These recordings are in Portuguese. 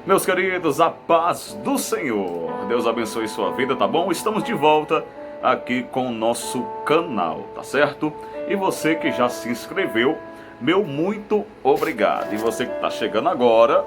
Meus queridos, a paz do Senhor. Deus abençoe sua vida, tá bom? Estamos de volta aqui com o nosso canal, tá certo? E você que já se inscreveu, meu muito obrigado. E você que está chegando agora,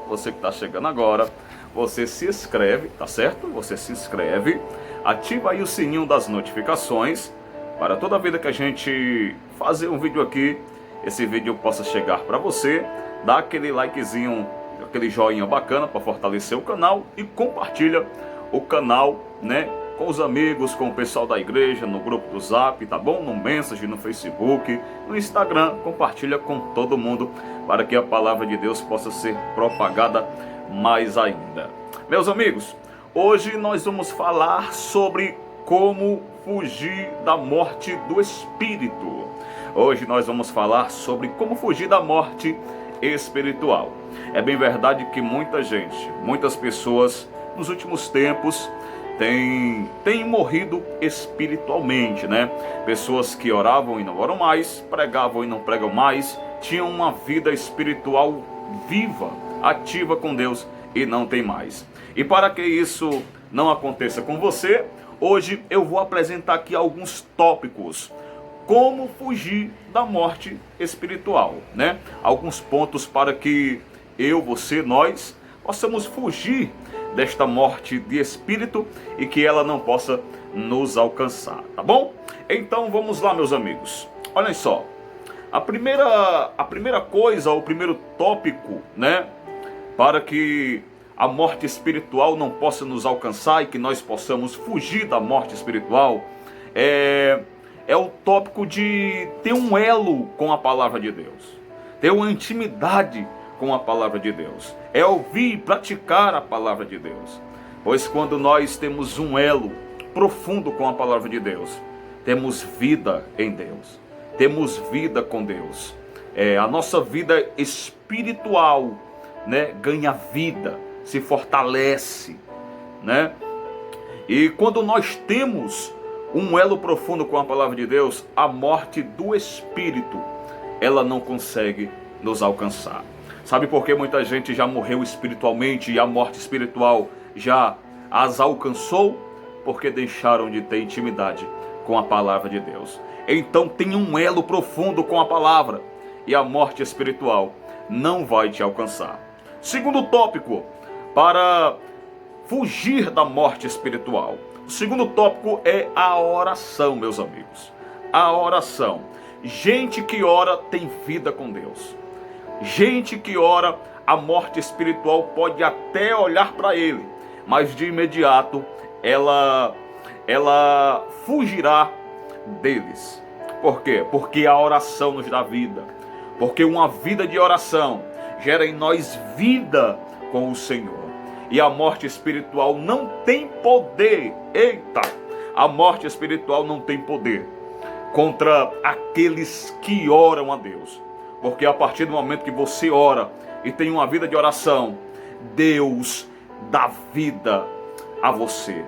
você se inscreve, tá certo? Você se inscreve, ativa aí o sininho das notificações, para toda vida que a gente fazer um vídeo aqui, esse vídeo possa chegar para você. Dá aquele likezinho, aquele joinha bacana para fortalecer o canal e compartilha o canal, né, com os amigos, com o pessoal da igreja, no grupo do Zap, tá bom? No Message, no Facebook, no Instagram, compartilha com todo mundo para que a palavra de Deus possa ser propagada mais ainda. Meus amigos, hoje nós vamos falar sobre como fugir da morte do espírito. Hoje nós vamos falar sobre como fugir da morte espiritual. É bem verdade que muitas pessoas nos últimos tempos têm morrido espiritualmente, né? Pessoas que oravam e não oram mais, pregavam e não pregam mais, tinham uma vida espiritual viva, ativa com Deus e não tem mais. E para que isso não aconteça com você, hoje eu vou apresentar aqui alguns tópicos. Como fugir da morte espiritual, né? Alguns pontos para que eu, você, nós possamos fugir desta morte de espírito e que ela não possa nos alcançar, tá bom? Então vamos lá, meus amigos. Olhem só, a primeira coisa, o primeiro tópico, né, para que a morte espiritual não possa nos alcançar e que nós possamos fugir da morte espiritual é o tópico de ter um elo com a palavra de Deus, ter uma intimidade com a palavra de Deus, é ouvir e praticar a palavra de Deus. Pois quando nós temos um elo profundo com a palavra de Deus, temos vida em Deus, temos vida com Deus. A nossa vida espiritual, né, ganha vida, se fortalece, né? E quando nós temos um elo profundo com a palavra de Deus, a morte do espírito, ela não consegue nos alcançar. Sabe por que muita gente já morreu espiritualmente e a morte espiritual já as alcançou? Porque deixaram de ter intimidade com a palavra de Deus. Então tenha um elo profundo com a palavra e a morte espiritual não vai te alcançar. Segundo tópico, para fugir da morte espiritual. O segundo tópico é a oração, meus amigos. A oração. Gente que ora tem vida com Deus. Gente que ora, a morte espiritual pode até olhar para ele, mas de imediato ela fugirá deles. Por quê? Porque a oração nos dá vida. Porque uma vida de oração gera em nós vida com o Senhor. E a morte espiritual não tem poder. Eita! A morte espiritual não tem poder contra aqueles que oram a Deus. Porque a partir do momento que você ora e tem uma vida de oração, Deus dá vida a você.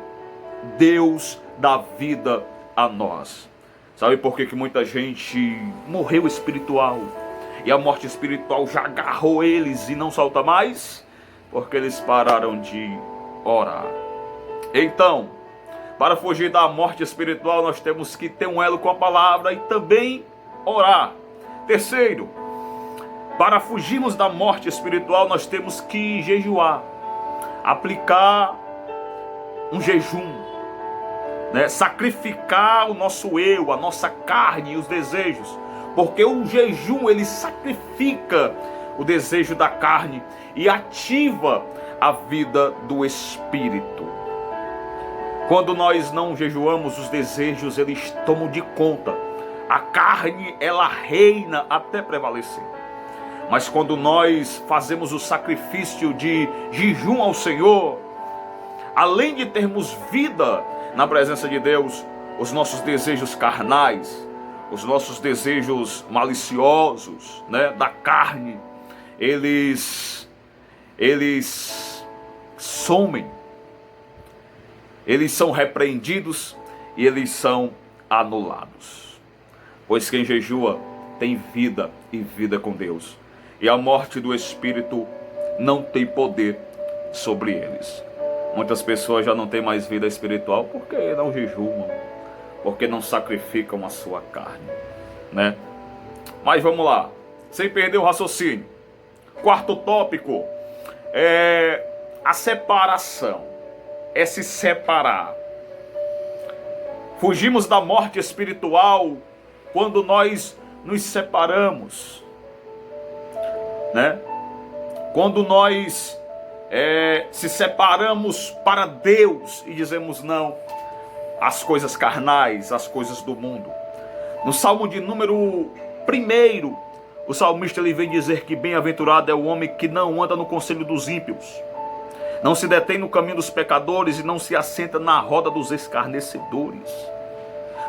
Deus dá vida a nós. Sabe por que muita gente morreu espiritual? E a morte espiritual já agarrou eles e não solta mais? Porque eles pararam de orar. Então, para fugir da morte espiritual, nós temos que ter um elo com a palavra e também orar. Terceiro, para fugirmos da morte espiritual, nós temos que jejuar, aplicar um jejum, né? Sacrificar o nosso eu, a nossa carne e os desejos, porque o jejum ele sacrifica o desejo da carne e ativa a vida do espírito. Quando nós não jejuamos, os desejos eles tomam de conta. A carne ela reina até prevalecer. Mas quando nós fazemos o sacrifício de jejum ao Senhor, além de termos vida na presença de Deus, os nossos desejos carnais, os nossos desejos maliciosos, né, da carne, eles somem, eles são repreendidos e eles são anulados. Pois quem jejua tem vida e vida com Deus. E a morte do espírito não tem poder sobre eles. Muitas pessoas já não têm mais vida espiritual porque não jejumam, porque não sacrificam a sua carne, né? Mas vamos lá, sem perder o raciocínio. Quarto tópico é a separação, é se separar. Fugimos da morte espiritual quando nós nos separamos, né? Quando nós se separamos para Deus e dizemos não às coisas carnais, às coisas do mundo. No Salmo de número 1, o salmista ele vem dizer que bem-aventurado é o homem que não anda no conselho dos ímpios, não se detém no caminho dos pecadores e não se assenta na roda dos escarnecedores.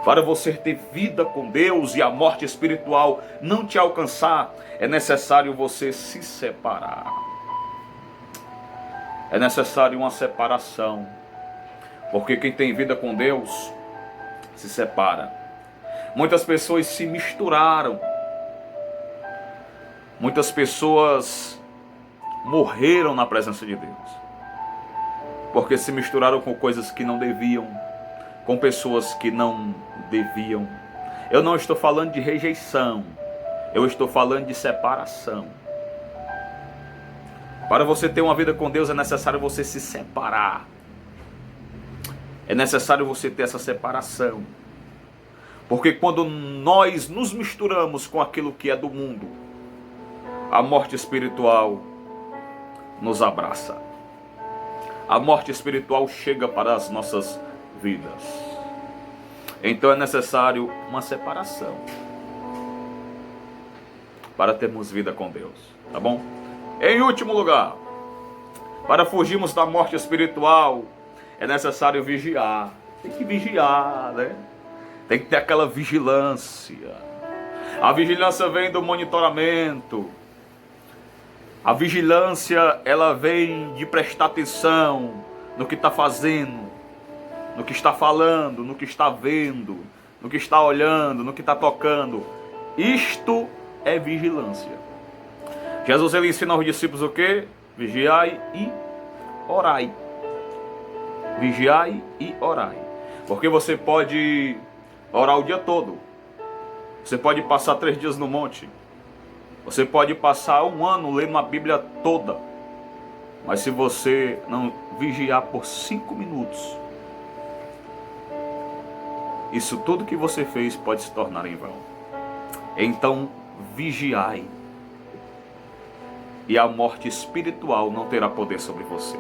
Para você ter vida com Deus e a morte espiritual não te alcançar, é necessário você se separar. É necessário uma separação. Porque quem tem vida com Deus se separa. Muitas pessoas se misturaram. Muitas pessoas morreram na presença de Deus. Porque se misturaram com coisas que não deviam, com pessoas que não deviam. Eu não estou falando de rejeição, eu estou falando de separação. Para você ter uma vida com Deus é necessário você se separar. É necessário você ter essa separação. Porque quando nós nos misturamos com aquilo que é do mundo, a morte espiritual nos abraça. A morte espiritual chega para as nossas vidas. Então é necessário uma separação para termos vida com Deus, tá bom? Em último lugar, para fugirmos da morte espiritual, é necessário vigiar. Tem que vigiar, né? Tem que ter aquela vigilância. A vigilância vem do monitoramento. A vigilância, ela vem de prestar atenção no que está fazendo, no que está falando, no que está vendo, no que está olhando, no que está tocando. Isto é vigilância. Jesus ele ensina aos discípulos o quê? Vigiai e orai. Vigiai e orai. Porque você pode orar o dia todo. Você pode passar 3 dias no monte. Você pode passar 1 ano lendo a Bíblia toda. Mas se você não vigiar por 5 minutos, isso tudo que você fez pode se tornar em vão. Então vigiai. E a morte espiritual não terá poder sobre você.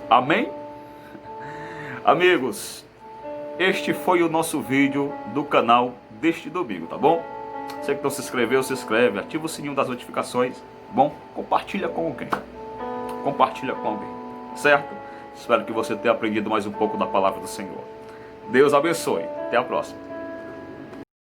Amém? Amigos, este foi o nosso vídeo do canal deste domingo, tá bom? Você que não se inscreveu, se inscreve, ativa o sininho das notificações, tá bom? Compartilha com alguém. Compartilha com alguém, certo? Espero que você tenha aprendido mais um pouco da palavra do Senhor. Deus abençoe. Até a próxima.